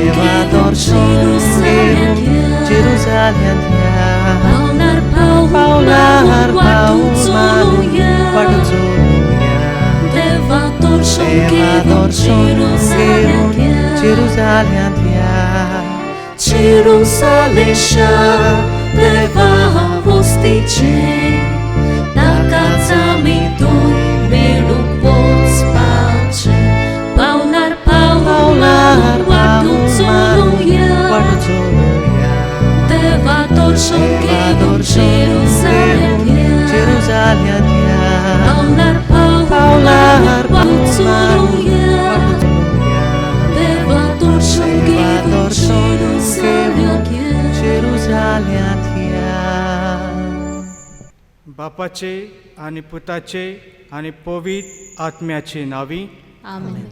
Dewa dorson ngirum Jerusalem ya Paular paul malu wadon suluya Dewa dorson ngirum Jerusalem ya Jerusalesha Dewa hosticie nakazami tuj miluk voc pače Paular wadon suluya Dewa dorson ngirum Jerusalem ya Paular wadon suluya Dewa dorson ngirum Jerusalem ya बापाचे आणि पुताचे आणि पवित्र आत्म्याचे नावी आमेन.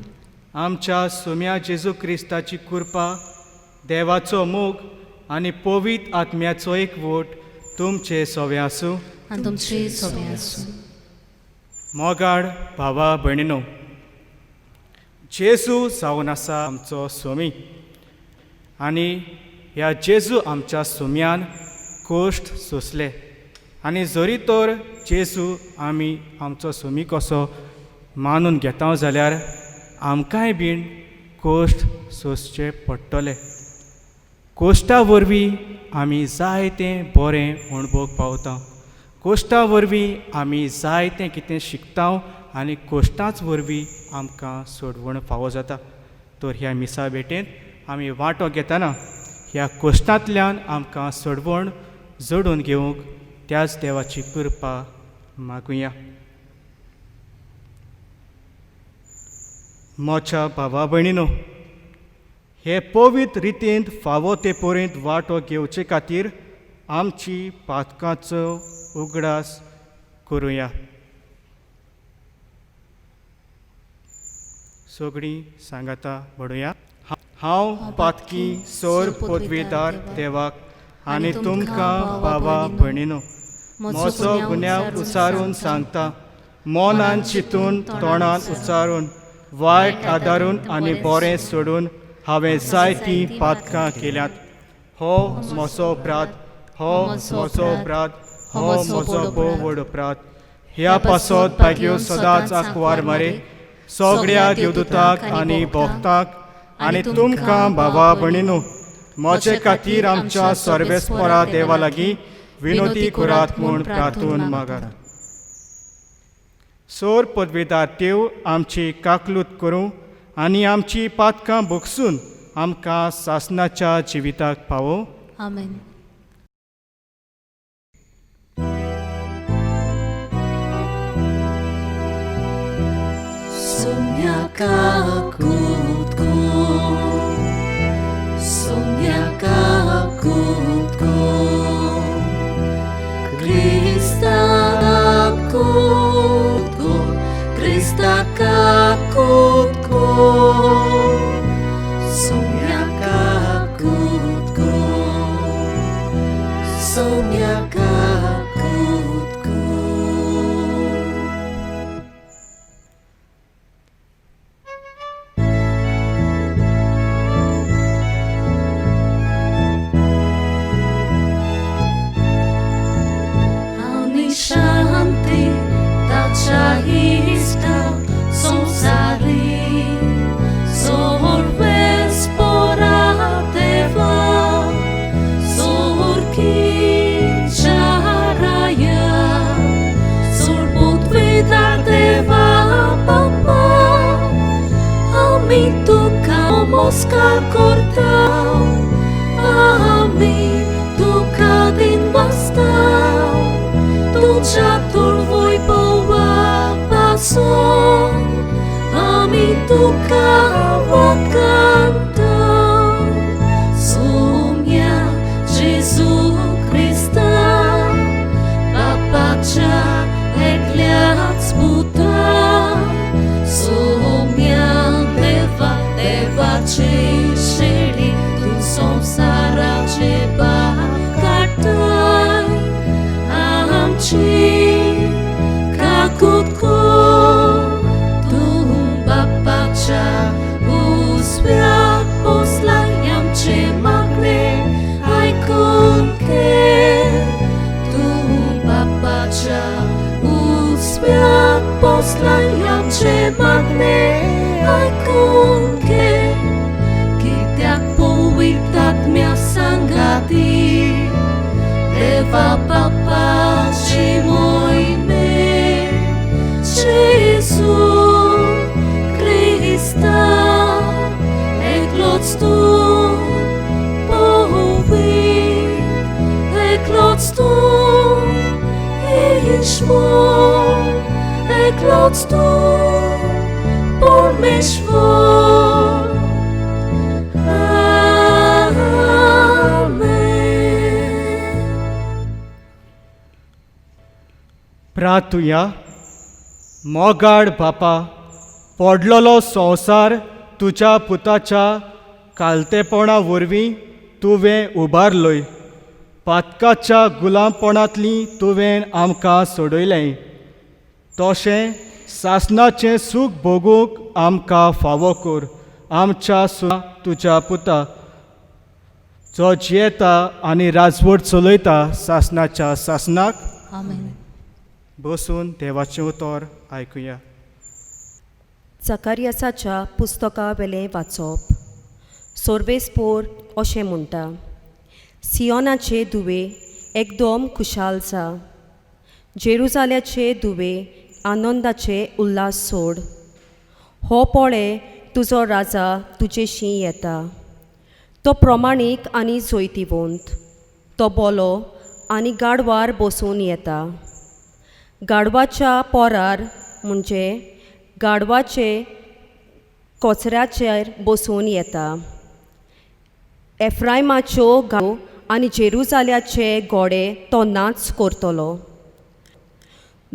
आमच्या सोम्या जेजू क्रिस्ताची कृपा देवाचो मोग आणि पवित्र आत्म्याचो एकवट तुमचे सोवे आसूं आनी तुमची सोबे आसूं. मोगाड भावा भयणीनो, जेजू जावन आसा आमचो सोमी आनी ह्या जेजू आमच्या सोम्यान कोश्ट सोंसले आनी जरी तर जेजू आमी आमचो सोमी कसो मानून घेता जाल्यार आमकांय बीन कोश्ट सोंसचे पडटले. कोश्टा वरवीं आमी जायतें बरें अणभव पावता. कोश्टा वरवीं आमी जायतें कितें शिकता आनी कोश्टांच वरवीं आमकां सोडवण फावो जाता. तर ह्या मिसा भेटेंत आमी वांटो घेतना ह्या कोश्टांतल्यान आमकां सोडवण जोडून घेवंक त्याच देवाची कृपा मागुया. मोच्या भावा भयणीनो, हे पवित्र रितींत फावो ते पर्यंत वांटो घेवचे खातीर आमची पातकांचो उगडास करुया. सगळीं सांगाता म्हणुया. हांव पातकी सोर पदवीदार देवाक आनी तुमकां भावा भयणीनो म्हजो गुन्यांव उचारून सांगता, मोनान चिंतून तोंडान उचारून वायट आदारून आनी बरें सोडून हांवें जायतीं पातकां केल्यात. हो म्हजो अपराध, हो म्हजो अपराध, हो म्हजो भोव व्हड अपराध. ह्या पासत भाग्यो सदांच आंकवार मारे सगळ्या देवदूतांक आनी भक्तांक आनी तुमकां भावा भयणीनो म्हजे खातीर आमच्या सर्वेस्परा देवा लागीं विनोदी करात म्हूण प्रार्थून मागात. सोर पदवीदार देव आमची काकलूत करूं आनी आमची पातकां भोगसून आमकां सासणाच्या जिविताक पावो. आमेन. Oscar cortau, ami tuka din bastau, tu chatur voi boa paso, ami tuka wakantau, somia Jesu Krista, papacha ekliat sputa, somia Deva Cesheri, tu संसाराचे काटाय आमची काकूतको, तू बापाच्या tu, eklots tu, परमेश्वर. Amen. प्रार्थुया. मोगाड बापा, पडलोलो संवसार तुज्या पुताच्या कालतेपणा वरवीं तुवें उबारलोय. पातकाच्या गुलामपणांतली तुवें आमकां सोडयलें. तशें सासणाचें सूख भोगूंक आमकां फावो कर. आमच्या तुज्या पुता जो जियेता आनी राजवट चलयता सासणाच्या सासणाक. आमेन. बसून देवाचें उतर आयकुया. जकारियासाच्या पुस्तका वेलें वाचप. सोर्वेस्पोर अशें म्हणटा, सियोनाचे दुवे एकदम खुशाल जा. जेरुजाल्याचे दुवे आनंदाचे उल्हास सोड. हो पळय तुजो राजा तुजेशी येता. तो प्रमाणीक आनी जोयतिवंत. तो बोलो आनी गाडवार बसून येता. गाडवाच्या पोरार म्हणजे गाडवाचे कोचऱ्याचेर बसून येता. एफ्रायमाच्यो गायो आनी जेरुजाल्याचे घोडे तो नाच करतलो.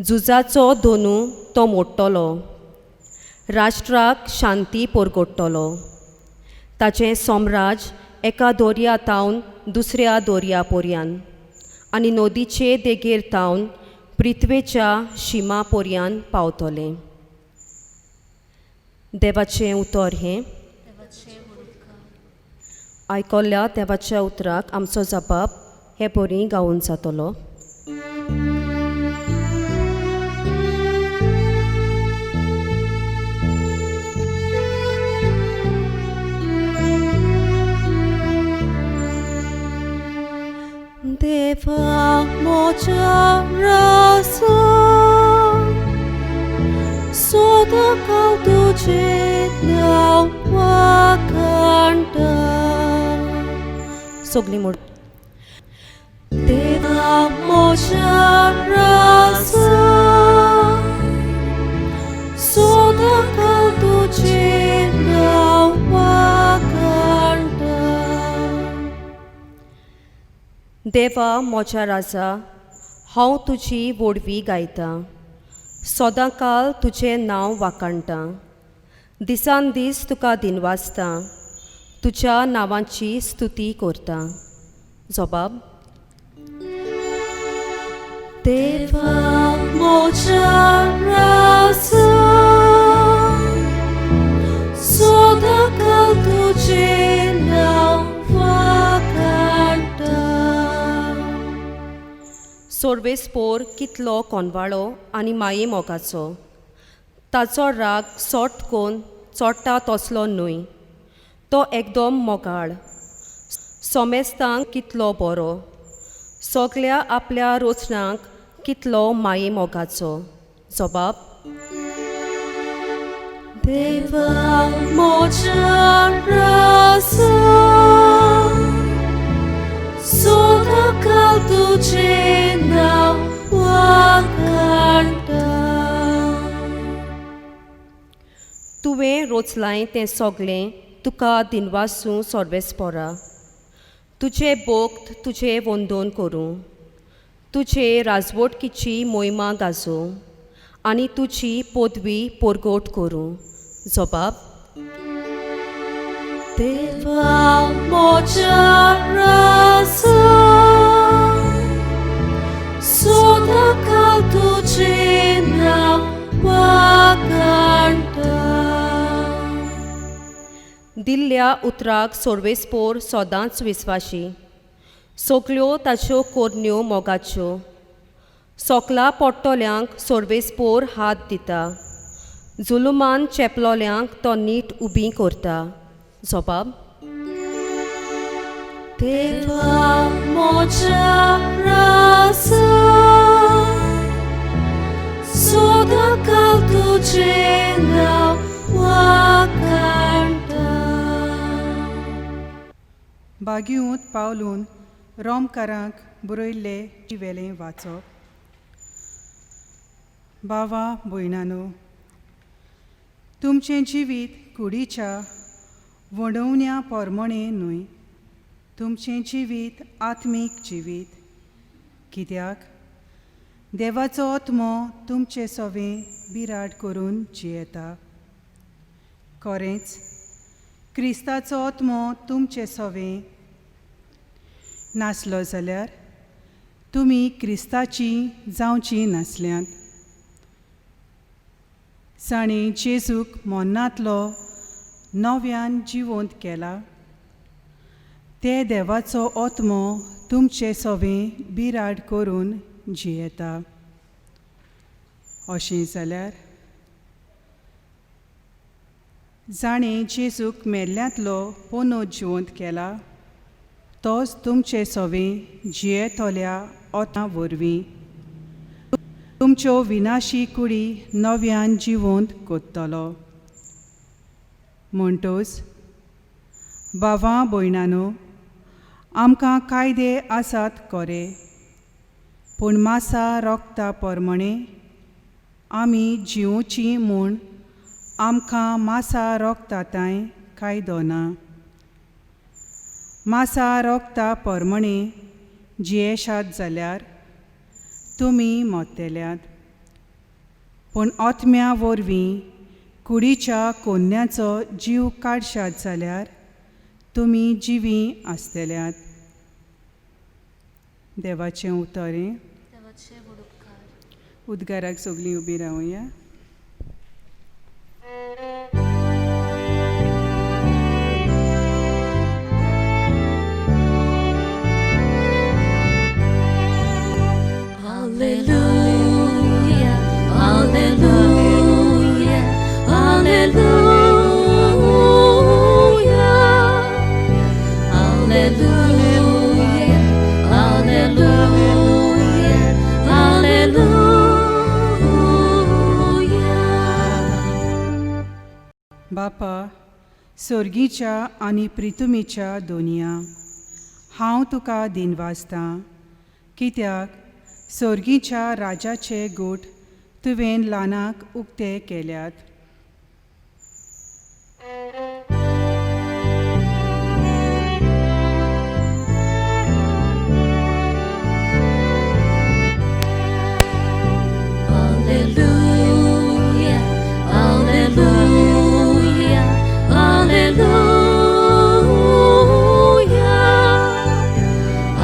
झुजाचो दोनू तो मोडटलो. राष्ट्राक शांती परगडटलो. ताचें सम्राज एका दोर्यातावन दुसऱ्या दोर्या पर्यान आनी नदीचे देगेर तावन पृथ्वेच्या शिमा पर्यान पावतलें. देवाचें उतर हें. आयकल्ल्या देवाच्या उतराक आमचो जबाब हे बरी गावून जातलो. देवा म्हज्या राजा, सदांकाळ तुजें नांव वाखाणटा. सगळीं म्हण. देवा म्हज्या राजा, सदांकाळ तुजें नांव वाखाणटा. देवा म्हज्या राजा, हांव तुजी वडवी गायतां. सदांकाळ तुजें नांव वाखाणटां. दिसान दीस तुका दिनवासतां. तुज्या नांवाची स्तुती करतां. जबाब. देवा म्हज्या राजा, सदांकाळ तुजें नांव वाखाणटा. सोर्वेस्पोर कितलो कोनवाळो आनी माये मोगाचो. ताचो राग सोट कोन चोडटा तसलो न्हय. तो एकदम मोगाळ. सोमेस्तांक कितलो बरो. सगल्या आपल्या रोचणाक कितलो माये मोगाचो. जबाब. देवा म्हज्या राजा, सदांकाळ तुजें नांव वाखाणटा. तुवें रोचलाय तें सगळें तुका दिनवासूं सोर्वेस्पोरा. तुजे भोक्त तुजे वंदन करूं. तुजे राजवटकीची मोहिमा गाजोवं आनी तुजी पदवी परगट करूं. जबाब. देवा म्हज्या राजा, सदांकाळ तुजें नांव वाखाणटा. दिल्ल्या उतराक सोर्वेस्पोर सदांच विस्वाशी. सगल्यो ताच्यो कोरण्यो मोगाच्यो. सोकला पडटल्यांक सोर्वेस्पोर हात दिता. जुलुमान चेपलोल्यांक तो नीट उबीं करता. जबाब. देवा म्हज्या राजा, सदांकाळ तुजें नांव वाखाणटा. बागीऊत पावलून रोमकारांक बरयल्ले वेलें वाचप. भावा भयणानो, तुमचें जिवीत कुडीच्या वडोवण्या पोरमणें न्हय, तुमचें जिवीत आत्मीक जिवीत. कित्याक देवाचो आत्मो तुमचे सोवें बिराड करून जियेता. खरेंच क्रिस्ताचो आत्मो तुमचे सोवें नासलो जाल्यार तुमी क्रिस्ताची जावची नासल्यांत. जाणें जेजूक मोन्नांतलो नव्यान जिवंत केला, ते देवाचो आत्मो तुमचे सोवें बिराड करून जियेता. अशें जाल्यार जाणें जेजूक मेल्ल्यांतलो पोनो जिवंत केला, तोच तुमचे सोवें जियेतोल्या ओतां वरवीं तुमच्यो विनाशी कुडी नव्यान जिवंत कोत्तलो. म्हणटोच भावां भयणानो, आमकां कायदे आसात खरे, पूण मासा रोगता पोरमणें आमी जिवचीं म्हूण आमकां मासा रोगताताय कायदो ना. मासा रोगता पोरमणें जियेशात जाल्यार तुमी मोत्तेल्यात, पूण आत्म्या वरवीं कुडीच्या कोन्याचो जीव काडशात जाल्यार तुमी जिवीं आसतल्यात. देवाचें उतरें. उद्गाराक सगळीं उबीं रावया. Alleluia, alleluia, alleluia, alleluia, alleluia, alleluia. बापा, सर्गीच्या आनी प्रितुमीच्या दोनया, हांव तुका दिनवासतां, कित्याक सर्गीच्या राजाचे गोठ तुवें ल्हानाक उक्ते केल्यात. Alleluia, alleluia, alleluia,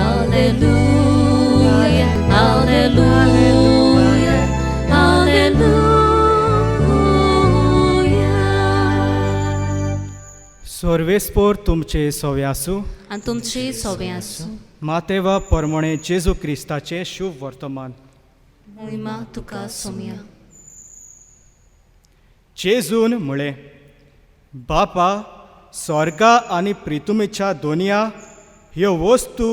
alleluia, alleluia, alleluia. सर्वेस्पोर तुमचे सोवे आसूं. आनी तुमची सोबें आसूं. मातेवा पोरमणे जेजू क्रिस्ताचे शुभ वर्तमान. महिमा तुका सोम्या. जेजून म्हळें, बापा, स्वर्गा आनी प्रितुमेच्या दोनया ह्यो वस्तू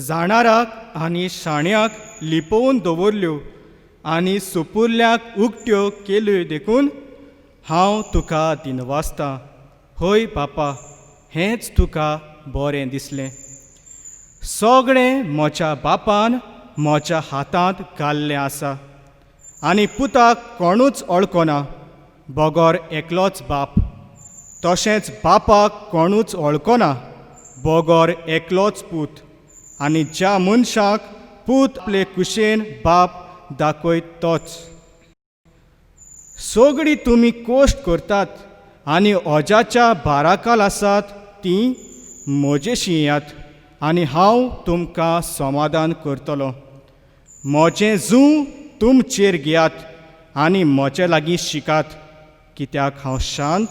जाणाराक आनी शाण्यांक लिपोवन दवरल्यो आनी सुपुर्ल्यांक उक्त्यो केल्यो देखून हांव तुका दिनवासतां. होय बापा, हेंच तुका बरें दिसलें. सगळें म्हज्या बापान म्हज्या हातांत घाल्लें आसा आनी पुताक कोणूच वळखना, बोगोर एकलोच बाप. तशेंच बापाक कोणूच वळखना, बोगोर एकलोच पूत. आनी ज्या मनशाक पूत आपले कुशेन बाप दाखयत तोच. सगळीं तुमी कोश्ट करतात आनी ओजाच्या बाराकाल आसात तीं म्हजेशी येयात आनी हांव तुमकां समाधान करतलों. म्हजें जूं तुमचेर घेयात आनी म्हजे लागीं शिकात, कित्याक हांव शांत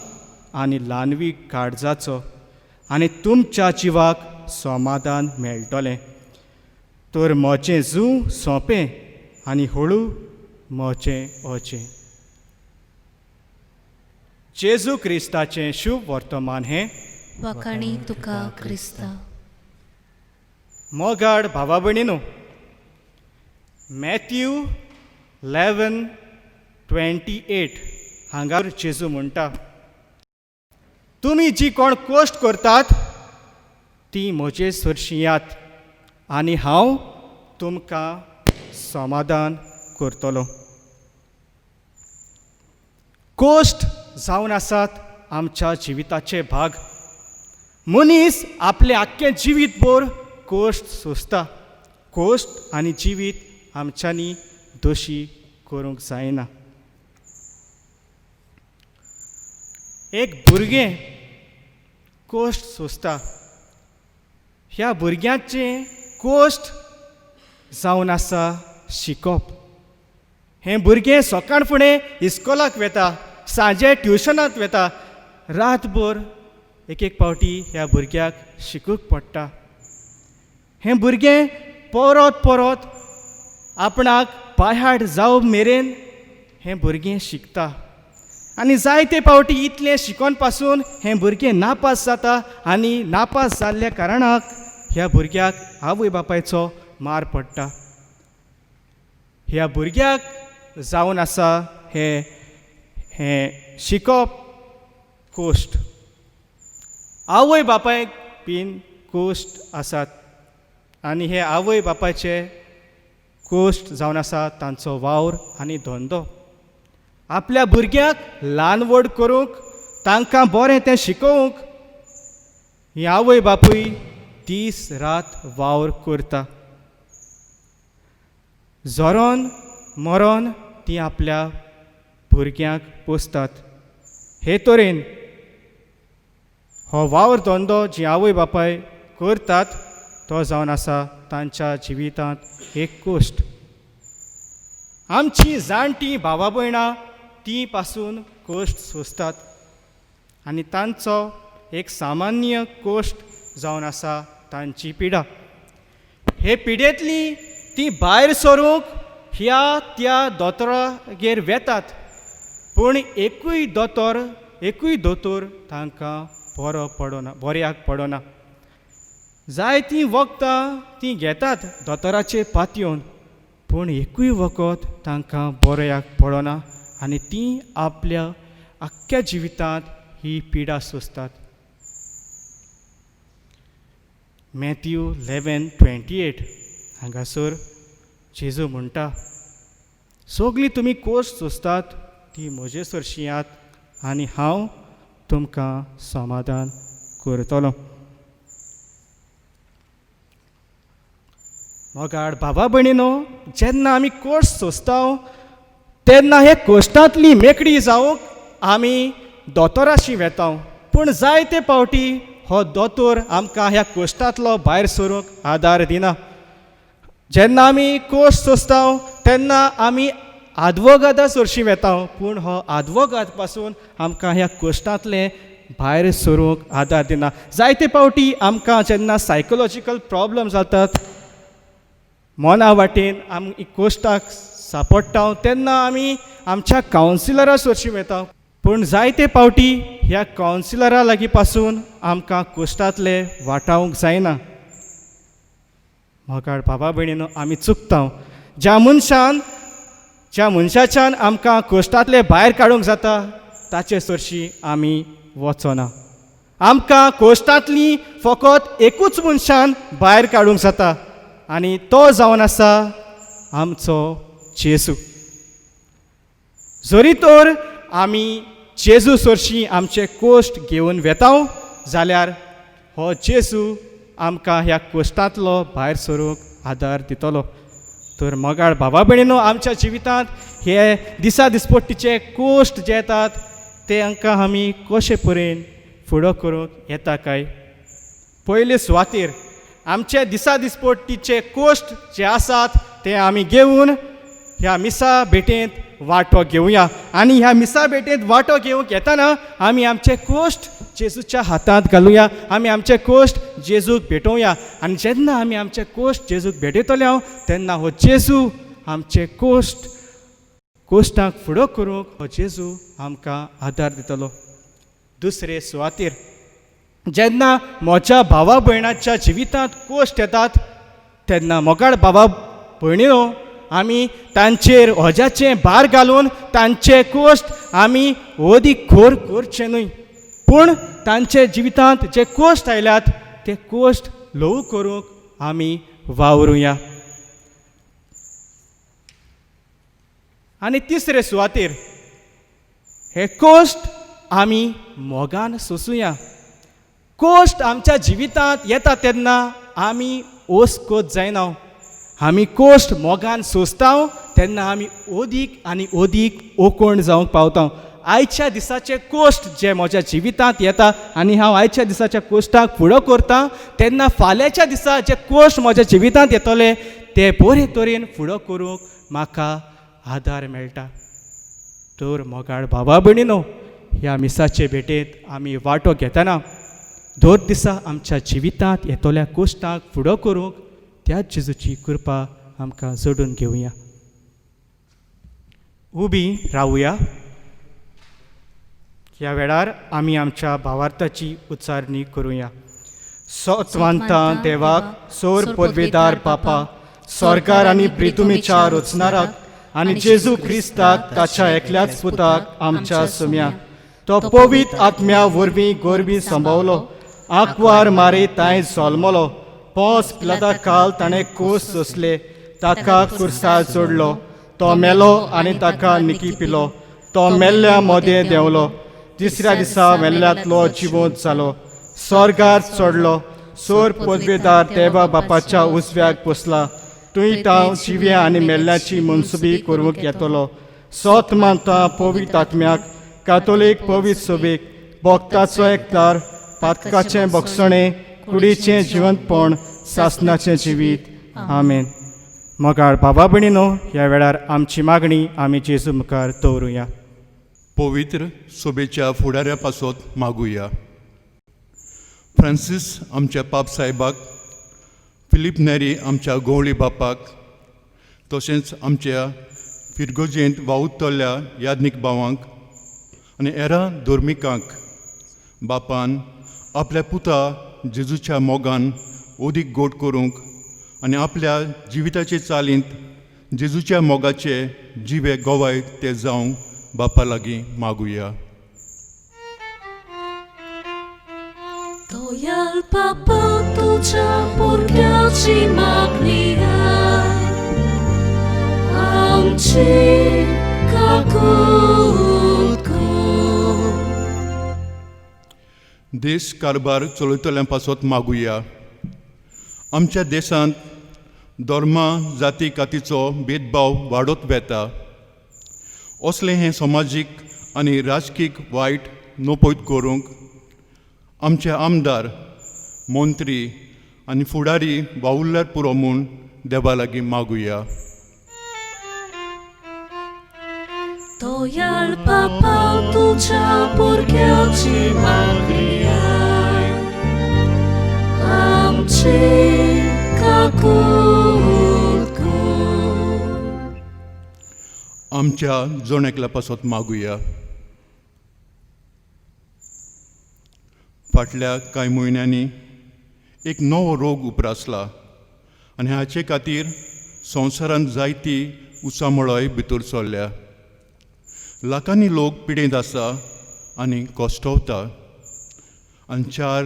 आनी ल्हानवी काळजाचो आनी तुमच्या जिवाक समाधान मेळटलें. तर म्हजें जूं सोंपें आनी हळू म्हजें ओजें. जेजू क्रिस्ताचें शुभ वर्तमान हें. वखाणी तुका क्रिस्ता. मोगाड भावा भयणीनो, मॅथ्यू 11:28 हांगा जेजू म्हणटा, तुमी जी कोण कोश्ट करतात ती म्हजे सरशी यात आनी हांव तुमकां समाधान करतलो. कोश्ट जावन आसात आमच्या जिविताचे भाग. मनीस आपले आख्खें जिवीतभर कोश्ट सोंसता. कोश्ट आनी जिवीत आमच्यांनी दोशी करूंक जायना. एक भुरगें कोश्ट सोंसता. ह्या भुरग्याचें कोश्ट जावन आसा शिकप. हें भुरगें सकाळ फुडें इस्कॉलाक वेता, सांजे ट्युशनाक वेता. रातभर एक एक पावटी ह्या भुरग्याक शिकूंक पडटा. हें भुरगें परत परत आपणाक बायहाड जावप मेरेन हें भुरगें शिकता. आनी जायते पावटी इतलें शिकोन पासून हें भुरगें नापास जाता. आनी नापास जाल्ल्या कारणाक ह्या भुरग्याक आवय बापायचो मार पडटा. ह्या भुरग्याक जावन आसा हें शिकप कोश्ट. आवय बापायक बीन कोश्ट आसात. आनी हे आवय बापायचे कोश्ट जावन आसा तांचो वावर आनी धंदो. आपल्या भुरग्याक ल्हान व्हड करूंक, तांकां बरें तें शिकोवंक ही आवय बापूय दीस रात वावर करता. जोरोन मरोन ती आपल्या भुरग्यांक पोसतात. हे तरेन हो वावर धंदो जी आवय बापाय करतात तो जावन आसा तांच्या जिवितांत एक कोश्ट. आमची जाणटी भावा भयणां ती पासून कोश्ट सोंसतात. आनी तांचो एक सामान्य कोश्ट जावन आसा तांची पिडा. हे पिडेंतली ती भायर सरूंक ह्या त्या दोतोरागेर वेतात. पूण एकूय दोतोर तांकां बऱ्याक पडना. जायतीं वखदां ती घेतात दोतोराचे पातयेवन, पूण एकूय वखद तांकां बऱ्याक पडना. आनी तीं आपल्या आख्ख्या जिवितांत ही पिडा सोंसतात. मॅथ्यू 11:28 हांगासर जेजू म्हणटा, सगळीं तुमी कोश्ट सोंसतात ती म्हजे सरशी यात आनी हांव तुमकां समाधान करतलो. मोगाड बाबा भयणीनो, जेन्ना आमी कोश्ट सोंसता तेन्ना हे कोश्टांतली मेकळी जावंक आमी दोतोराशी वेता. पूण जायते पावटी हो दोतोर आमकां ह्या कोश्टांतलो भायर सरूंक आदार दिना. जेन्ना आमी कोश्ट सोंसता तेन्ना आमी आदवोगादा सरशी वेता. पूण हो आदवोगाद पासून आमकां ह्या कोश्टांतले भायर सरूंक आदार दिना. जायते पावटी आमकां जेन्ना सायकोलॉजिकल प्रॉब्लम जातात, मना वाटेन आमी कोश्टाक सांपडटा, तेन्ना आमी आमच्या कावन्सिलरा सरशी वेता. पूण जायते पावटी ह्या कावन्सिलरा लागीं पासून आमकां कोश्टांतले वाटावंक जायना. मोगाळ बाबा भयणीनो, आमी चुकता. ज्या मनशाच्यान आमकां कोश्टांतले भायर काडूंक जाता ताचे सरशी आमी वचना. आमकां कोश्टांतली फकत एकूच मनशान भायर काडूंक जाता आनी तो जावन आसा आमचो जेजू. जरी तर आमी जेजू सरशी आमचे कोश्ट घेवन वेता जाल्यार हो जेजू आमकां ह्या कोश्टांतलो भायर सरूंक आदार दितलो. तर मोगाळ बाबा भयणीनो, आमच्या जिवितांत हे दिसा दिसपट्टीचे कोश्ट जे येतात ते हांकां आमी कशे परेन फुडो करूंक येता काय. पयले सुवातेर आमचे दिसा दिसपट्टीचे कोश्ट जे आसात ते आमी घेवन ह्या मिसा भेटेंत वांटो घेवया. आनी ह्या मिसा भेटेंत वांटो घेवंक येताना आमी आमचे कोश्ट जेजूच्या हातांत घालुया. आमी आमचे कोश्ट जेजूक भेटोवया. आनी जेन्ना आमी आमचे कोश्ट जेजूक भेटयतले तेन्ना हो जेजू आमचे कोश्टांक फुडो करूंक हो जेजू आमकां आदार दितलो. दुसरे सुवातेर जेन्ना म्हज्या भावा भयणाच्या जिवितांत कोश्ट येतात तेन्ना मोगाळ बाबा भयणीनो, आमी तांचेर ओज्याचें भार घालून तांचे कोश्ट आमी ओदीक खोर करचे न्हय, पूण तांचे जिवितांत जे कोश्ट आयल्यात ते कोश्ट ल्हव करूंक आमी वावरुया. आनी तिसरे सुवातेर हे कोश्ट आमी मोगान सोंसुया. कोश्ट आमच्या जिवितांत येता तेन्ना आमी ओस कोत जायना. आमी कोश्ट मोगान सोंसता तेन्ना आमी ओदीक आनी ओदीक ओकोण जावंक पावता. आयच्या दिसाचे कोश्ट जे म्हज्या जिवितांत येता आनी हांव आयच्या दिसाच्या कोश्टाक फुडो करतां तेन्ना फाल्यांच्या दिसा जे कोश्ट म्हज्या जिवितांत येतले ते बरे तरेन फुडो करूंक म्हाका आदार मेळटा. तर मोगाळ भावा भयणीनो, ह्या मिसाचे भेटेंत आमी वांटो घेतना दर दिसा आमच्या जिवितांत येतल्या कोश्टाक फुडो करूंक त्या जेजूची कृपा आमकां जोडून घेवया. उबी रावुया. ह्या वेळार आमी आमच्या भावार्थाची उच्चारणी करुया. सत्वंता देवाक, सोर पदवेदार बापा, स्वर्गार आनी प्रितुमीच्या रचणाराक आनी जेजू क्रिस्ताक ताच्या एकल्याच पुताक आमच्या सुम्या तो पवित्र आत्म्या वरवीं गोरबी संभवलो. आंकवार मारे तांय जल्मलो. पोंस पिलाता काल ताणें कोस सोंसले. ताका कुर्सार जोडलो. तो मेलो आनी ताका निकी पिलो. तो मेल्ल्या मोदे देंवलो. तिसऱ्या दिसा मेल्ल्यांतलो जिवंत जालो. स्वर्गार चडलो. सोर पदवेदार देवा बापाच्या उजव्याक बसला. थंय तांव जिव्या आनी मेल्ल्यांची मनसुबी करूंक येतलो. सोत मानता पवित्र आत्म्याक, कातोलीक पवित्र सभेक, भक्ताचो एकदार, पातकाचें भक्षणें, कुडीचें जिवंतपण, सासणाचें जिवीत. आमेन. मोगाळ बाबा भयणीनो, ह्या वेळार आमची मागणी आमी जेजू मुखार दवरुया. पवित्र सभेच्या फुडाऱ्या पासत मागुया. फ्रांसीस आमच्या पाप साहेबाक, फिलीप नेरी आमच्या गवळी बापाक, तशेंच आमच्या फिरगोजेंत वावुरतल्या याज्ञीक भावांक आनी हेरां धर्मिकांक बापान आपल्या पुता जेजूच्या मोगान ओदीक गोड करूंक आनी आपल्या जिविताचे चालींत जेजूच्या मोगाचे जिवे गोवाय ते जावंक बापा लागीं मागुया. Dojal papa tudzia burgiaci magniaj, amci kakutko. देश कारबार चलयतल्यां पासत मागुया. आमच्या देशांत धर्मा जाती कातीचो भेदभाव वाडत वेता. असलें हें समाजीक आनी राजकीय वायट नपयत करूंक आमचे आमदार, मंत्री आनी फुडारी वावुरल्यार पुरो म्हूण देवा लागीं मागुया. Dojal papa tudzia burgiaci magniaj, amci kakutko. आमच्या जोणेकल्या पासत मागुया. फाटल्या कांय म्हयन्यांनी एक नवो रोग उप्रासला आनी हाचे खातीर संवसारांत जायती उसामळय भितर चल्ल्या. लाखांनी लोक पिडेंत आसा आनी कोश्टवता आनी 4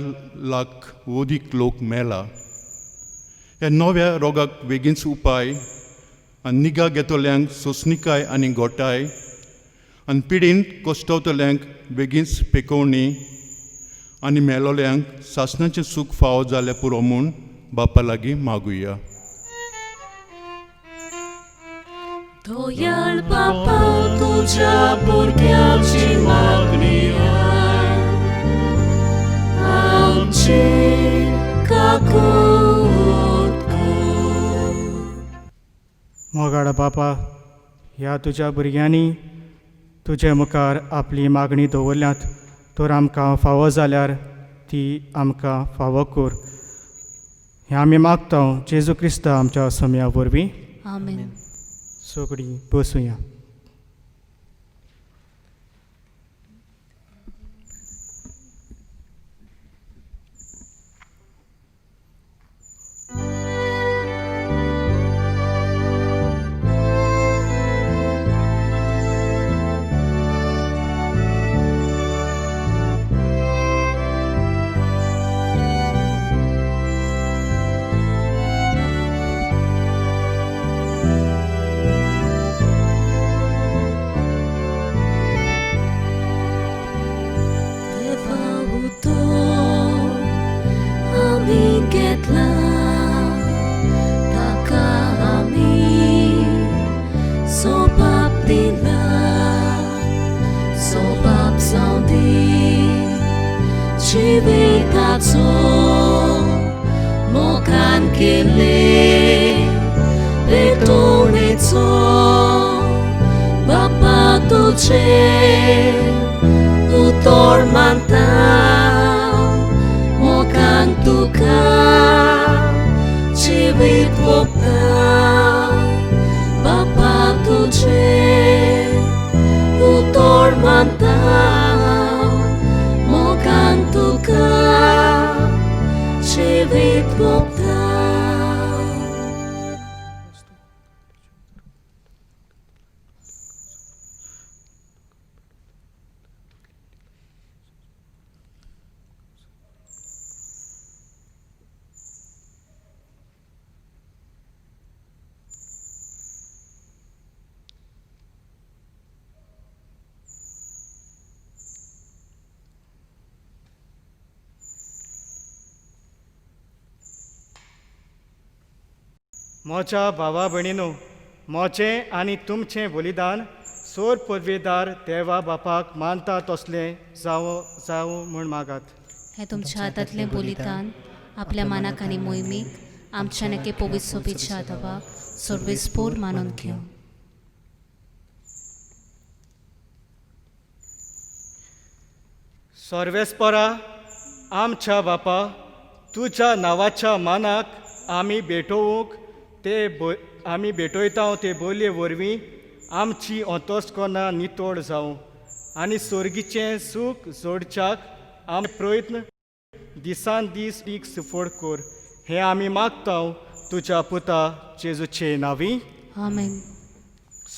लाख अदीक लोक मेला. ह्या नव्या रोगाक बेगीनच उपाय आनी निगा घेतल्यांक सोंसणीकाय आनी घोटाय आनी पिडेंत कोश्टवतल्यांक बेगीनच पेकोवणी आनी मेलोल्यांक सासणाचें सूख फावो जाल्यार पुरो म्हूण बापा लागीं मागुया. Dojal papa tudzia burgiaci magniaj, amci kakutko. मोगाळ बापा, ह्या तुज्या भुरग्यांनी तुजे मुखार आपली मागणी दवरल्यात. तर आमकां फावो जाल्यार ती आमकां फावो कर. हें आमी मागता जेजू क्रिस्ता आमच्या सम्या वरवीं. आमेन. सगळीं बसूया. दान केले भेटवणेचो बापा तुझे उतर मानता मोगान तुका जिवीत वोगता बापा तुझे उतर मानता मोगान तुका जिवीत वोगता. म्हज्या भावा भयणीनो, म्हजें आनी तुमचें बलिदान सोर पदवेदार देवा बापाक मानता तसलें जावं म्हूण मागात. हे तुमच्या हातांतलें बलिदान आपल्या मानाक आनी मोहिमेक आमच्या नके पवित्र सोबीच्या आदाबाक सर्वेस्पोर मानून घेऊ. सर्वेस्परा आमच्या बापा, तुज्या नांवाच्या मानाक आमी भेटोवंक आमी भेटयता ते बोलये वरवीं आमची अंतस्करणां नितळ जावं आनी सर्गीचें सूख जोडच्याक आमी प्रयत्न दिसान दीस पीक सफळ कर. हें आमी मागता तुज्या पुता जेजूचे नांवी. आमेन.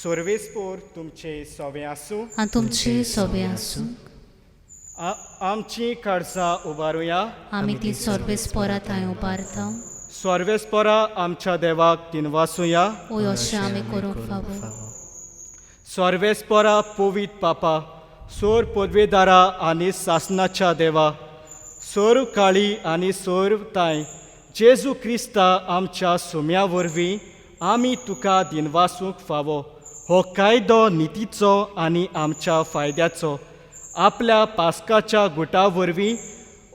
सर्वेस्पोर तुमचे सवें आसूं. आनी तुमचे सोबे आसूं. आमची काळजां उबारुया. आमी ती सर्वेस्पोरांत थंय उबारता. सर्वेस्परा आमच्या देवाक दिनवासुया. ओय अशें आमी करूंक फावो. सर्वेस्परा पवित पापा, सोर पदवेदारा आनी सासनाच्या देवा, सोर काळी आनी सोर ताय जेजू क्रिस्ता आमच्या सुम्या वरवीं आमी तुका दिनवासूंक फावो. हो कायदो नितीचो आनी आमच्या फायद्याचो. आपल्या पास्काच्या गुटा वरवीं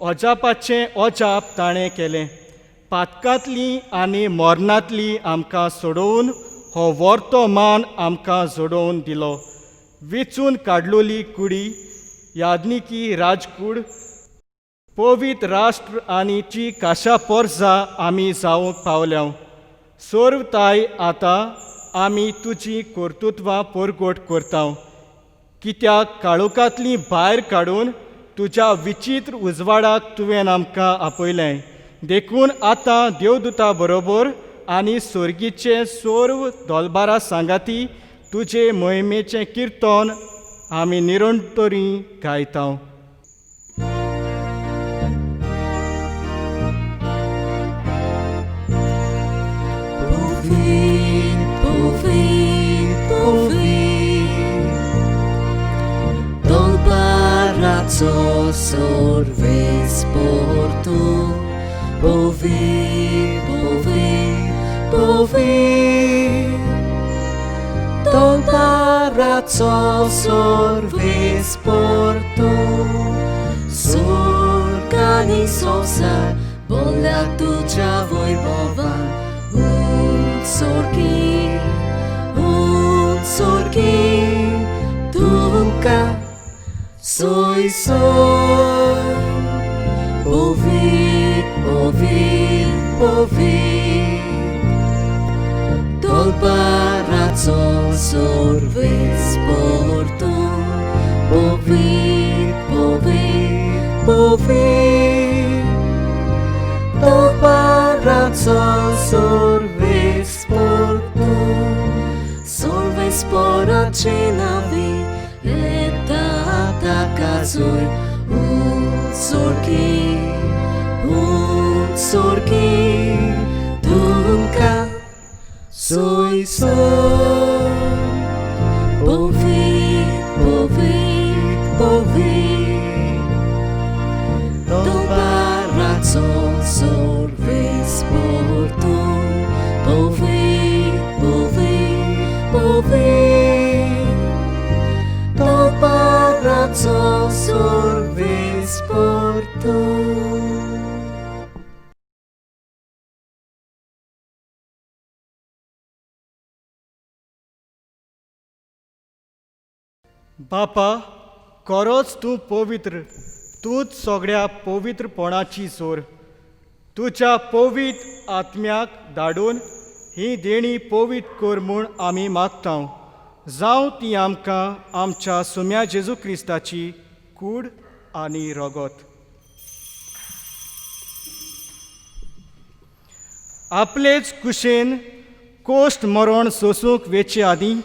अजापाचें अजाप ताणें केलें. पातकांतली आनी मरणांतली आमकां सोडोवन हो वर्तो मान आमकां जोडोवन दिलो. वेचून काडलोली कुडी यादनिकी राजकूड पवित्र राष्ट्र आनी ची काशा पोरजां आमी जावंक पावल्या. सोर्व ताय आतां आमी तुजी कर्तुत्वां परगट करता, कित्याक काळोखांतली भायर काडून तुज्या विचित्र उजवाडाक तुवें आमकां आपयलें. देखून आतां देवदूता बरोबर आनी सर्गीचे सोर्व दोलबारा सांगाती तुजे मोहिमेचें किर्तन आमी निरंतरी गायता. Dolbaraco sorvesportu Dolbaraco sorvesportu Sorgani sosa Bolla tuja wojbowa Sorgi Tuka Soy Povit Dolbaraco sorvesportu Povit Dolbaraco sorvesportu Sorvespora cenavi Eta takazuj Sorgi Dunka Soy Povit Dolbaraco sorvesportu Povit Dolbaraco sorvesportu बापा, खरोच तूं पवित्र, तूंच सगळ्या पवित्रपणाची सोर. तुज्या पवित्र आत्म्याक धाडून ही देणी पवित्र कर म्हूण आमी मागतां. जावं ती आमकां आमच्या सुम्या जेजू क्रिस्ताची कूड आनी रगत. आपलेच कुशेन कोश्ट मरण सोसूंक वेचे आदीं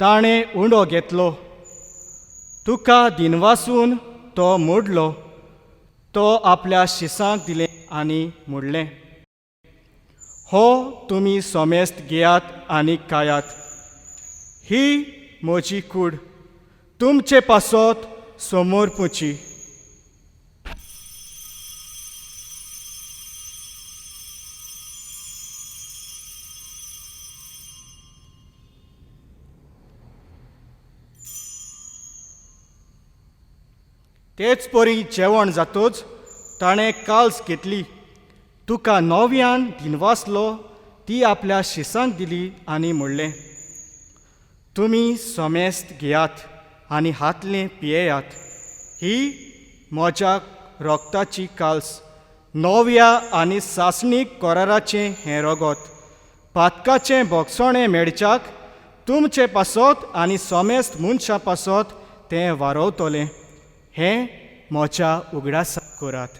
ताणें उंडो घेतलो. तुका दिनवासून तो मोडलो. तो आपल्या शिसांक दिलें आनी मोडलें. हो तुमी सोमेस्त घेयात आनी खायात. ही म्हजी कूड तुमचे पासत समोर पुची. तेच परी जेवण जातोच ताणें काल्स घेतली. तुका नव्यान दिनवासलो ती आपल्या शिसांक दिली आनी म्हणलें, तुमी सोमेस्त घेयात आनी हातलें पियेयात. ही म्हज्या रोगताची काल्स, नव्या आनी सासणीक कराराचें हें रगत. पातकाचें भोगसणें मेळच्याक तुमचे पासत आनी सोमेस्त मनशां पासत तें वारवतलें. हें म्हज्या उगडासाक करात.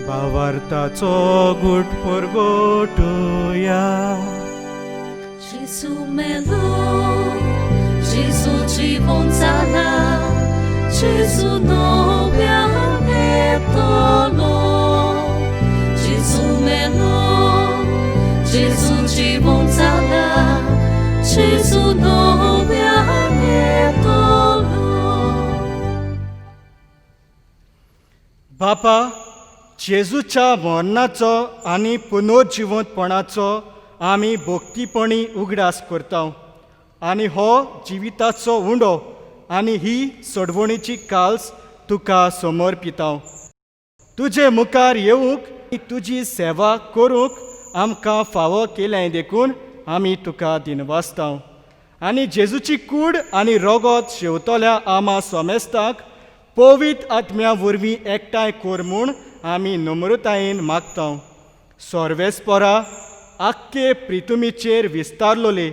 भावार्थाचो घुट परगोटुया. Gesù melo, Gesù ci vonzala, Gesù nobia metolo. Gesù melo, Gesù ci vonzala, Gesù nobia metolo. बापा, जेजूच्या मरणाचो आनी पुनर्जिवंतपणाचो आमी भोक्तीपणी उगडास करता आनी हो जिविताचो उंडो आनी ही सोडवणीची काल्स तुका समर्पिता. तुजे मुखार येवंक तुजी सेवा करूंक आमकां फावो केलें देखून आमी तुका दिनवासता. आनी जेजूची कूड आनी रगत शेवतल्या आमा सोमेस्ताक पवित्र आत्म्या वरवीं एकठांय कर म्हूण आमी नम्रतायेन मागता. सर्वेस्परा आख्खे प्रितुमीचेर विस्तारलोले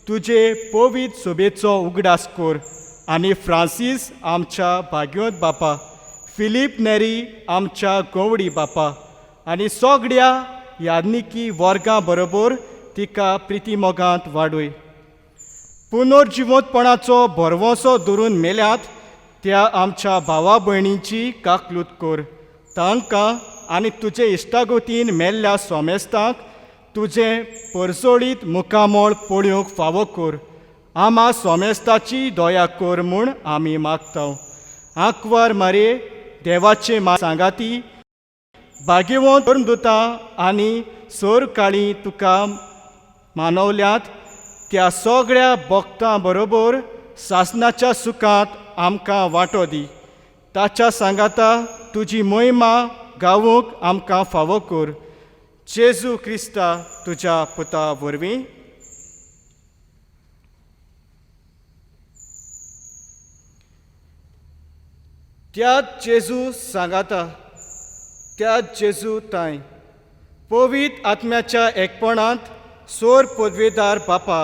तुजे पवित्र सोबेचो उगडास कर. आनी फ्रांसीस आमच्या भाग्योत बापा, फिलीप नेरी आमच्या गवडी बापा आनी सगळ्या याज्ञिकी वर्गां बरोबर तिका प्रितीमोगांत वाडय. पुनर्जिवंतपणाचो भरवंसो धरून मेल्यात त्या आमच्या भावा भयणींची काकलूत कर. तांकां आनी तुजे इश्टागोतीन मेल्ल्या सोमेस्तांक तुजे परसोळीत मुखामोळ पळोवंक फावो कर. आमा सोमेस्ताची दया कर म्हूण आमी मागता. आंकवार मारे देवाचे सांगाती, भाग्यवंत धर्मदूतां आनी सोर काळी तुका मानवल्यात त्या सगळ्या भक्तां बरोबर सासणाच्या सुखांत आमकां वांटो दी. ताच्या सांगाता तुजी महिमा गावूंक आमकां फावो कर. जेजू क्रिस्ता तुज्या पुता वरवीं. त्याच जेजू सांगाता, त्याच जेजू ताय पवित्र आत्म्याच्या एकपणांत सोर पदवेदार बापा,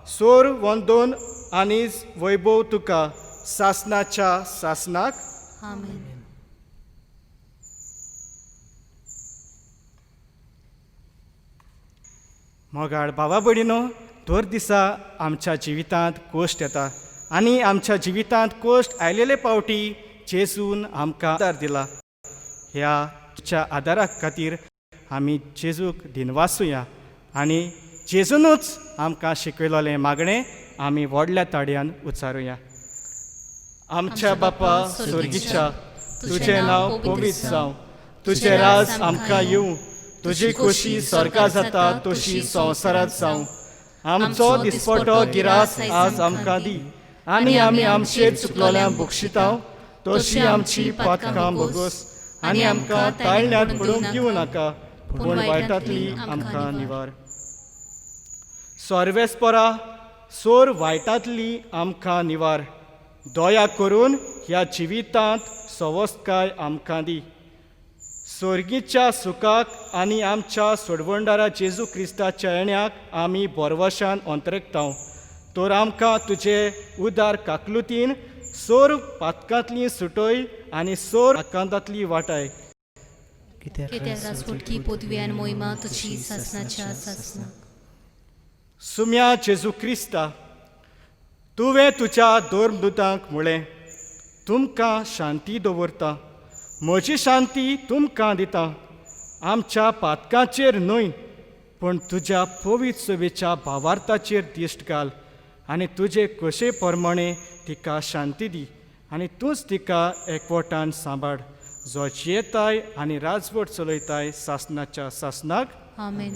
सोर वंदोन आनी वैभव तुका सासणाच्या सासणाक. आमेन. मोगाळ भावा भयणीनो, दर दिसा आमच्या जिवितांत कोश्ट येता आनी आमच्या जिवितांत कोश्ट आयलेले पावटी जेजून आमकां आदार दिला. ह्या आदारा खातीर आमी जेजूक दिनवासुया आनी जेजूनच आमकां शिकयलोलें मागणें आमी व्हडल्या ताडयान उच्चारुया. आमच्या बापा स्वर्गीच्या, तुजें नांव पवित्र जावं, तुजें राज आमकां येवं, तुजी खोशी स्वर्गा जाता तशी संवसारांत जावं. आमचो दिसपटो गिरास आज आमकां दी आनी आमी आमचेर चुकलोल्यांक बक्षितांव, तशी आमची पातकां भोगोस, आनी आमकां ताळण्यांत पडूंक दिवं नाका, पूण वायटांतली आमकां निवार. सर्वेस्परा, सोर वायटांतली आमकां निवार. दया करून ह्या जिवितांत सवस्तकाय आमकां दी. सर्गीच्या सुखाक आनी आमच्या सोडवणदारा जेजू क्रिस्ताच्या येण्याक आमी बोरवशान अंतरेकतांव. तर आमकां तुजे उदार काकलुतीन सोर पातकांतली सुटय आनी सोर आकांतांतली वाटाय. कित्याक राजवटकी पदवी आनी मोहिमा तुजी सासणाच्या सासना. सुम्या जेजू क्रिस्ता, तुवें तुज्या दोर्मदूतांक म्हळें, तुमकां शांती दवरता, म्हजी शांती तुमकां दिता. आमच्या पातकांचेर न्हय, पूण तुज्या पवित्र सभेच्या भावार्थाचेर दिश्ट घाल, आनी तुजे कशे प्रमाणे तिका शांती दी, आनी तूंच तिका एकवटान सांबाळ, जो जियेताय आनी राजवट चलयताय सासणाच्या सासनाक. आमेन.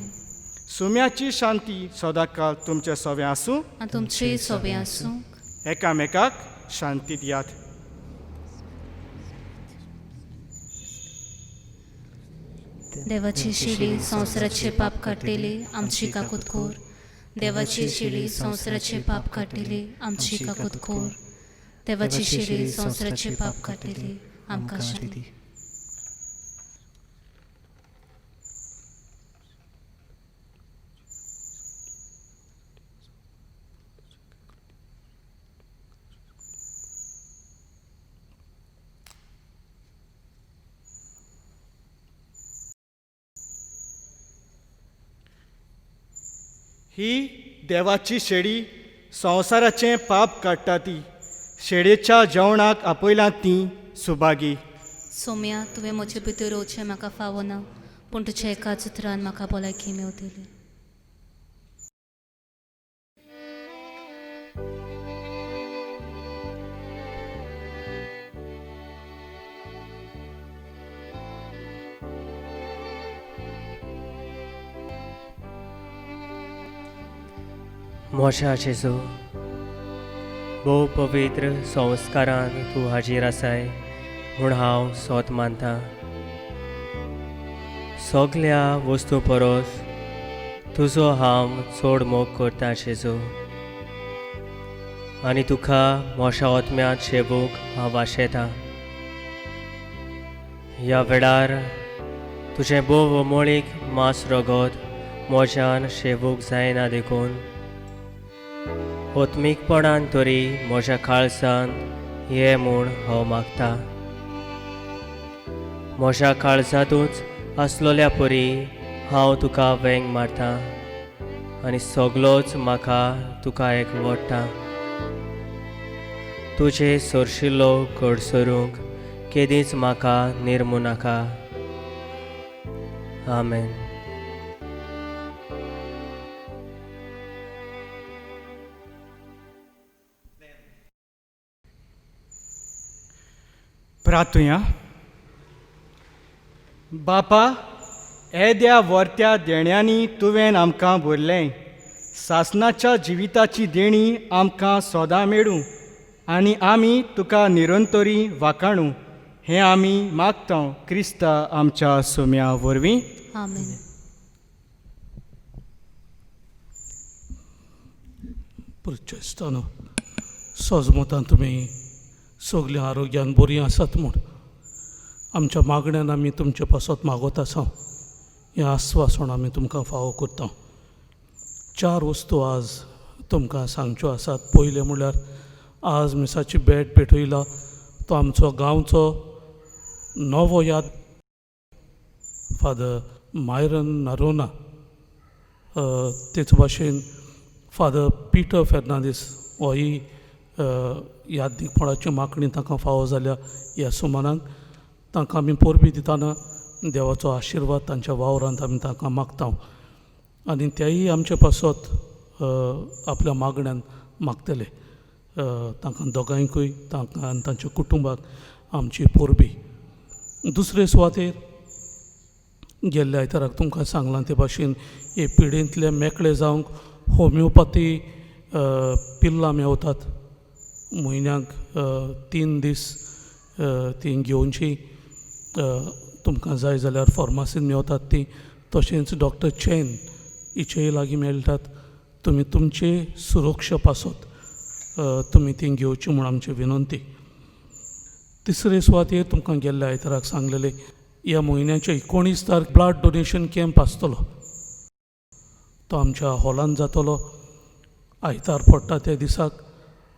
सुम्याची शांती सदांकाळ तुमचे सोबे आसूं. आनी तुमचे सोबे आसूं. एकामेकाक शांती दियात. देवाची शिडी संवसाराचे पाप काडटेली आमची काकुतखोर. देवाची शिडी संवसाराचे पाप काडटेली आमची काकुतखोर. देवाची शिडी संवसाराचे पाप काडटेली आमकां शांती. ही देवाची शेडी संवसाराचें पाप काडटा ती. शेडयेच्या जेवणाक आपयलां ती सुभागी. सोम्या, तुवें म्हजे भितर येवचें म्हाका फावना, पूण तुज्या एकाच उतरान म्हाका भलायकी मेवतली. मोशा जेजू, भोव पवित्र संस्कारान तूं हाजीर आसाय म्हूण हांव सोत मानतां. सगल्या वस्तू परस तुजो हांव चड मोग करतां जेजू, आनी तुका मोशा ओतम्यांत शेवूंक हांव वाशेतां. ह्या वेळार तुजें भोव अमोळीक मास रगत म्हज्यान शेवूंक जायना देखून ओत्मीकपणान तरी म्हज्या काळजान ये म्हूण हांव मागतां. म्हज्या काळजांतूच आसलोल्या परी हांव तुका वेंग मारतां, आनी सगलोच म्हाका तुका एकवडटा. तुजे सरशिल्लो घडसरूंक केदींच म्हाका निर्मू नाका. आमेन. प्रार्थुया. बापा, येद्या वर्त्या देण्यांनी तुवें आमकां भरलें. सासणाच्या जिविताची देणी आमकां सदां मेळूं आनी आमी तुका निरंतरी वाखाणू हें आमी मागतां क्रिस्ता आमच्या सोम्या वरवीं. आमेन. पुरचेस्तानो सजमतान तुमी सगल्या आरोग्यान बरीं आसात म्हूण आमच्या मागण्यान आमी तुमचे पासत मागत आसा. हें आस्वासण आमी तुमकां फावो करता. 4 वस्तू आज तुमकां सांगच्यो आसात. पयले म्हणल्यार आज मिसाची बॅट पेटयला तो आमचो गांवचो नवो याद फादर मायरन नारोना. तेच भाशेन फादर पिटर फेर्नांदीस होय यादीकपणाची मागणी ताका फावो जाल्या ह्या सुमाराक तांकां आमी परबी दितना देवाचो आशिर्वाद तांच्या वावरांत आमी तांकां मागता. आनी तेय आमचे पासत आपल्या मागण्यान मागतले. तांकां दोगांयकूय तांकां आनी तांच्या कुटुंबाक आमची परबी. दुसरे सुवातेर गेल्ल्या आयताराक तुमकां सांगलां ते भाशेन हे पिडेंतले मेकळे जावंक होमिओपॅथी पिल्लां मेवतात. म्हयन्याक 3 दीस ती घेवनची तुमकां जाय जाल्यार फार्मासीन मेवतात ती, तशेंच डॉक्टर चॅन हिचेय लागीं मेळटात. तुमी तुमची सुरक्षा पासत तुमी ती घेवची म्हूण आमची विनंती. तिसरे सुवातेर तुमकां गेल्ल्या आयताराक सांगलेले ह्या म्हयन्याच्या 19 तारखेर ब्लड डोनेशन कॅम्प आसतलो. तो आमच्या हॉलांत जातलो. आयतार पडटा त्या दिसाक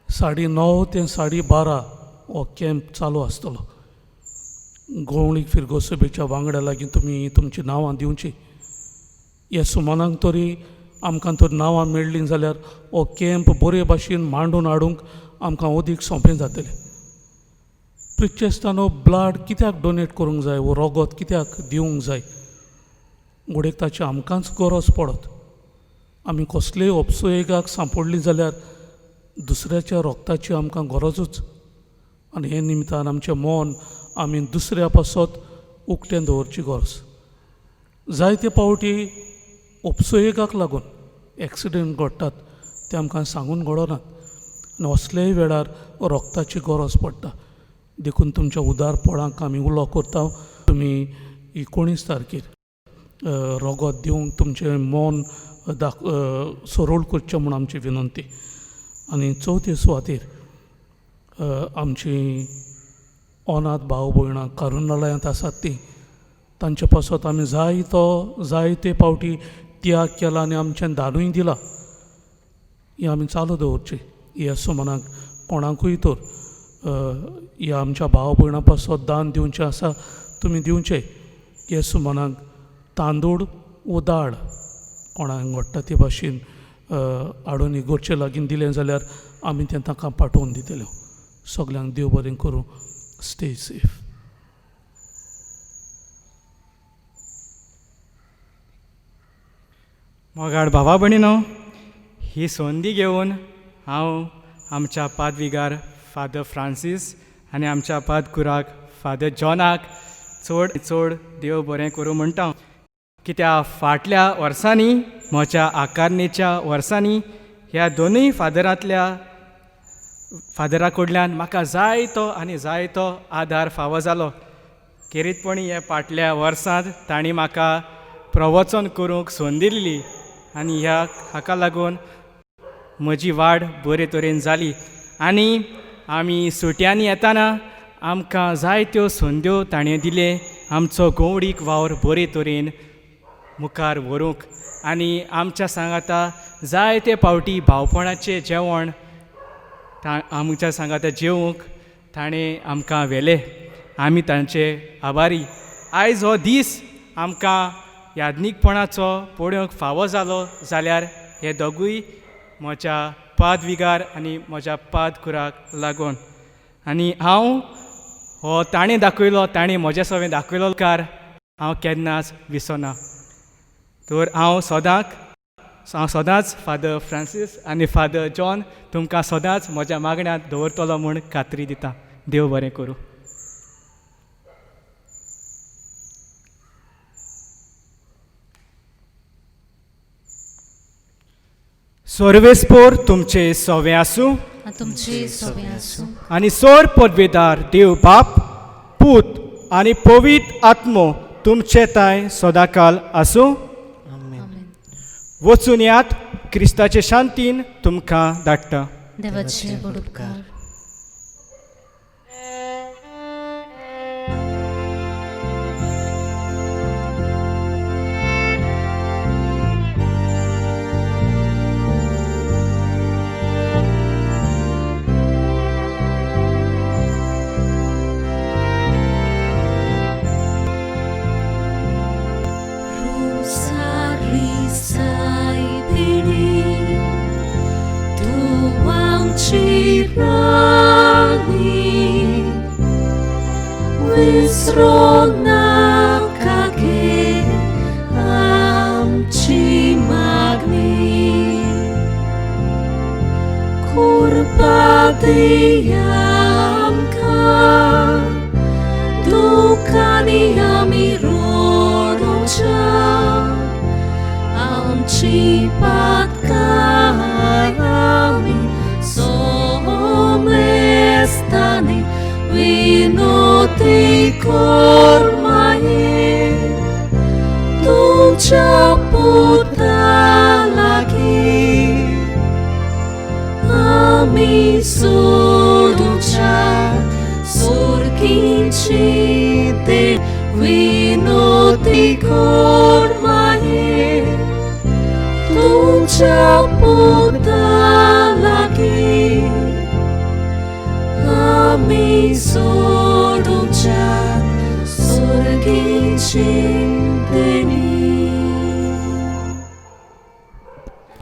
9:30 ते 12:30 हो कॅम्प चालू आसतलो. गवळीक फिरगोसभेच्या वांगड्या लागीं तुमी तुमची नांवां दिवची. ह्या सुमानाक तरी आमकां तर नांवां मेळ्ळीं जाल्यार हो कॅम्प बरे भाशेन मांडून हाडूंक आमकां अदीक सोंपें जातलें. प्रिचेस्तानो ब्लड कित्याक डोनेट करूंक जाय, वो रगत कित्याक दिवंक जाय, घोडेक ताची आमकांच गरज पडत. आमी कसलेय उपसुयेगाक सांपडलीं जाल्यार दुसऱ्याच्या रगताची आमकां गरजूच. आनी हे निमतान आमचें मन आमी दुसऱ्या पासत उक्तें दवरची गरज. जायते पावटी उपसुयेगाक लागून एक्सिडेंट घडटात ते आमकां सांगून घडोनात. आनी असलेय वेळार रगताची गरज पडटा. देखून तुमच्या उदारपणाक आमी उलो करता. तुमी 19 तारखेर रगत दिवंक तुमचें मन सरोळ करचें म्हूण आमची विनंती. आनी चवथे सुवातेर आमची अनाथ भाव भयणां कारुणालयांत आसात ती, तांचे पासत आमी जायते पावटी त्याग केला आनी आमचें दानूय दिलां. ही आमी चालू दवरची. ह्या सुमानाक कोणाकूय तर ह्या आमच्या भाव भयणां पासत दान दिवचें आसा तुमी दिवचें. ह्या सुमानाक तांदूळ वो दाळ कोणाक घडटा ते भाशेन हाडून इगोरचे लागीं दिलें जाल्यार आमी तें ताका पाठोवन दितल्यो. सगल्यांक देव बरें करूं. Stay safe. मोगाळ भावा भयणीनो, ही संदी घेवन हांव आमच्या पादविगार फादर फ्रांसीस आनी आमच्या पादकुराक फादर जॉनाक चड देव बरें करूं म्हणटा. कित्याक फाटल्या वर्सांनी म्हज्या आकारणेच्या वर्सांनी ह्या दोनूय फादरा कडल्यान म्हाका जायतो आदार फावो जालो. खेरीतपणी ह्या फाटल्या वर्सांत तांणी म्हाका प्रवचन करूंक संद दिल्ली आनी हाका लागून म्हजी वाड बरे तरेन जाली. आनी आमी सुटयांनी येताना आमकां जायत्यो संद्यो ताणें दिले आमचो गवडीक वावर बरे तरेन मुखार व्हरूंक. आनी आमच्या सांगाता जायते पावटी भावपणाचें जेवण आमच्या सांगाता जेवंक ताणें आमकां व्हेलें. आमी तांचे आभारी. आयज हो दीस आमकां यादनीकपणाचो पळोवंक फावो जालो जाल्यार हे दोगूय म्हज्या पादविगार आनी म्हज्या पादकुराक लागून. आनी हांव हो ताणें म्हज्या सवें दाखयलो कार हांव केन्नाच विसरना. तर हांव सदांच फादर फ्रांसीस आनी फादर जॉन तुमकां सदांच म्हज्या मागण्यांत दवरतलो म्हूण खात्री दिता. देव बरें करूं. सर्वेस्पोर तुमचे सवें आसूं तुमचे सवें आसूं. आनी सोर पदवेदार देव बाप, पूत आनी पवित्र आत्मो तुमचे ताय सदांकाल आसूं. वचून यात. क्रिस्ताचे शांतीन तुमकां धाडटा. देवाचे बड उपकार. Wysronakake amci magni kurpatiyamka dukani amirodocha amci patkami some खोर माये तुमच्या पुता लागी आम्ही सोडूच्या सुर्गीची ते विनोदी खोर माये तुमच्या पुता लागी आम्ही सोडूच्या सुर्गीची